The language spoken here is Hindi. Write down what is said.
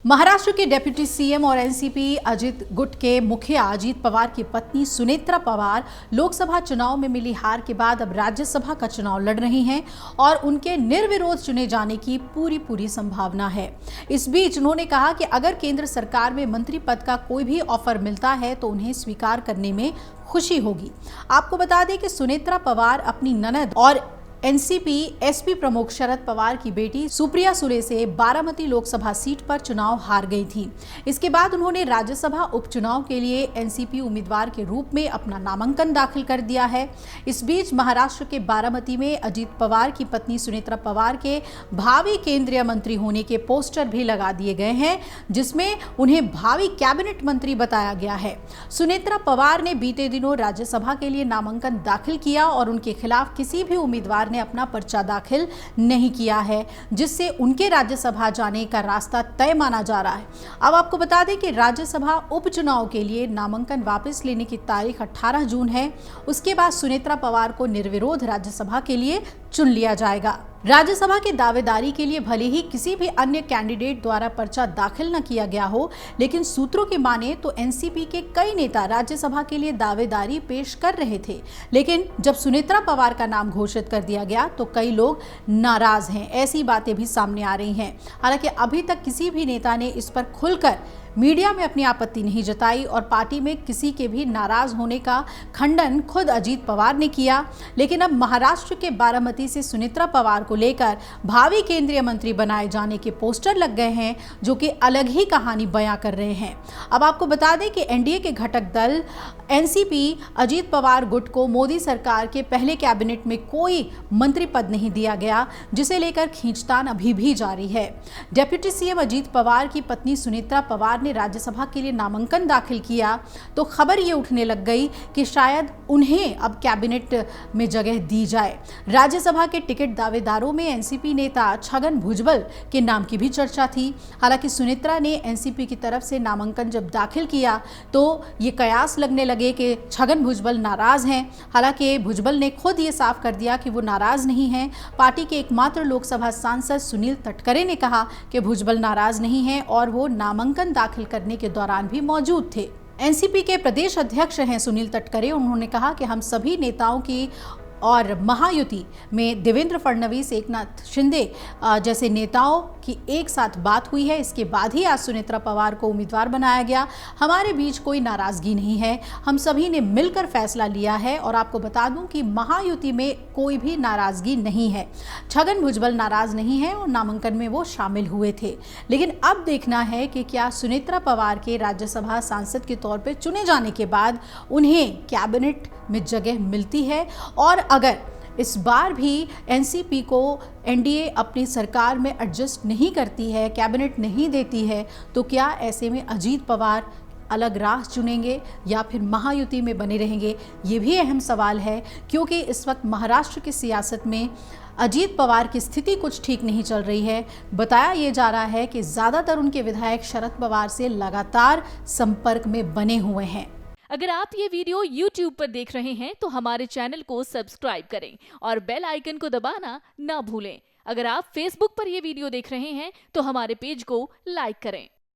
महाराष्ट्र के डिप्टी सीएम और एनसीपी अजित गुट के मुखिया अजित पवार की पत्नी सुनेत्रा पवार लोकसभा चुनाव में मिली हार के बाद अब राज्यसभा का चुनाव लड़ रही हैं और उनके निर्विरोध चुने जाने की पूरी संभावना है। इस बीच उन्होंने कहा कि अगर केंद्र सरकार में मंत्री पद का कोई भी ऑफर मिलता है तो उन्हें स्वीकार करने में खुशी होगी। आपको बता दें कि सुनेत्रा पवार अपनी ननद और एनसीपी एसपी प्रमुख शरद पवार की बेटी सुप्रिया सुले से बारामती लोकसभा सीट पर चुनाव हार गई थी। इसके बाद उन्होंने राज्यसभा उपचुनाव के लिए एनसीपी उम्मीदवार के रूप में अपना नामांकन दाखिल कर दिया है। इस बीच महाराष्ट्र के बारामती में अजित पवार की पत्नी सुनेत्रा पवार के भावी केंद्रीय मंत्री होने के पोस्टर भी लगा दिए गए हैं, जिसमें उन्हें भावी कैबिनेट मंत्री बताया गया है। सुनेत्रा पवार ने बीते दिनों राज्यसभा के लिए नामांकन दाखिल किया और उनके खिलाफ किसी भी उम्मीदवार ने अपना पर्चा दाखिल नहीं किया है, जिससे उनके राज्यसभा जाने का रास्ता तय माना जा रहा है। अब आपको बता दें कि राज्यसभा उपचुनाव के लिए नामांकन वापस लेने की तारीख 18 जून है। उसके बाद सुनेत्रा पवार को निर्विरोध राज्यसभा के लिए चुन लिया जाएगा। राज्यसभा की दावेदारी के लिए भले ही किसी भी अन्य कैंडिडेट द्वारा पर्चा दाखिल न किया गया हो, लेकिन सूत्रों की माने तो एनसीपी के कई नेता राज्यसभा के लिए दावेदारी पेश कर रहे थे। लेकिन जब सुनेत्रा पवार का नाम घोषित कर दिया गया तो कई लोग नाराज हैं, ऐसी बातें भी सामने आ रही हैं। हालांकि अभी तक किसी भी नेता ने इस पर खुलकर मीडिया में अपनी आपत्ति नहीं जताई और पार्टी में किसी के भी नाराज होने का खंडन खुद अजित पवार ने किया। लेकिन अब महाराष्ट्र के बारामती से सुनेत्रा पवार को लेकर भावी केंद्रीय मंत्री बनाए जाने के पोस्टर लग गए हैं, जो कि अलग ही कहानी बयां कर रहे हैं। अब आपको बता दें कि एनडीए के घटक दल एनसीपी अजित पवार गुट को मोदी सरकार के पहले कैबिनेट में कोई मंत्री पद नहीं दिया गया, जिसे लेकर खींचतान अभी भी जारी है। डिप्टी सीएम अजित पवार की पत्नी सुनेत्रा पवार ने राज्यसभा के लिए नामांकन दाखिल किया तो खबर ये उठने लग गई कि शायद उन्हें अब कैबिनेट में जगह दी जाए। राज्यसभा के टिकट दावेदारों में एनसीपी नेता छगन भुजबल के नाम की भी चर्चा थी। हालांकि सुनेत्रा ने एनसीपी की तरफ से नामांकन जब दाखिल किया तो ये कयास लगने लगे कि छगन भुजबल नाराज हैं। हालांकि भुजबल ने खुद ये साफ कर दिया कि वो नाराज नहीं हैं। पार्टी के एकमात्र लोकसभा सांसद सुनील तटकरे ने कहा कि भुजबल नाराज नहीं हैं और वो नामांकन दाखिल करने के दौरान भी मौजूद थे। एनसीपी के प्रदेश अध्यक्ष हैं सुनील तटकरे। उन्होंने कहा कि हम सभी नेताओं की और महायुति में देवेंद्र फडणवीस, एकनाथ शिंदे जैसे नेताओं की एक साथ बात हुई है। इसके बाद ही आज सुनेत्रा पवार को उम्मीदवार बनाया गया। हमारे बीच कोई नाराजगी नहीं है, हम सभी ने मिलकर फैसला लिया है और आपको बता दूं कि महायुति में कोई भी नाराजगी नहीं है। छगन भुजबल नाराज नहीं है और नामांकन में वो शामिल हुए थे। लेकिन अब देखना है कि क्या सुनेत्रा पवार के राज्यसभा सांसद के तौर पर चुने जाने के बाद उन्हें कैबिनेट में जगह मिलती है, और अगर इस बार भी एनसीपी को एनडीए अपनी सरकार में एडजस्ट नहीं करती है, कैबिनेट नहीं देती है, तो क्या ऐसे में अजित पवार अलग राह चुनेंगे या फिर महायुति में बने रहेंगे? ये भी अहम सवाल है, क्योंकि इस वक्त महाराष्ट्र की सियासत में अजित पवार की स्थिति कुछ ठीक नहीं चल रही है। बताया ये जा रहा है कि ज़्यादातर उनके विधायक शरद पवार से लगातार संपर्क में बने हुए हैं। अगर आप ये वीडियो YouTube पर देख रहे हैं तो हमारे चैनल को सब्सक्राइब करें और बेल आइकन को दबाना ना भूलें। अगर आप Facebook पर ये वीडियो देख रहे हैं तो हमारे पेज को लाइक करें।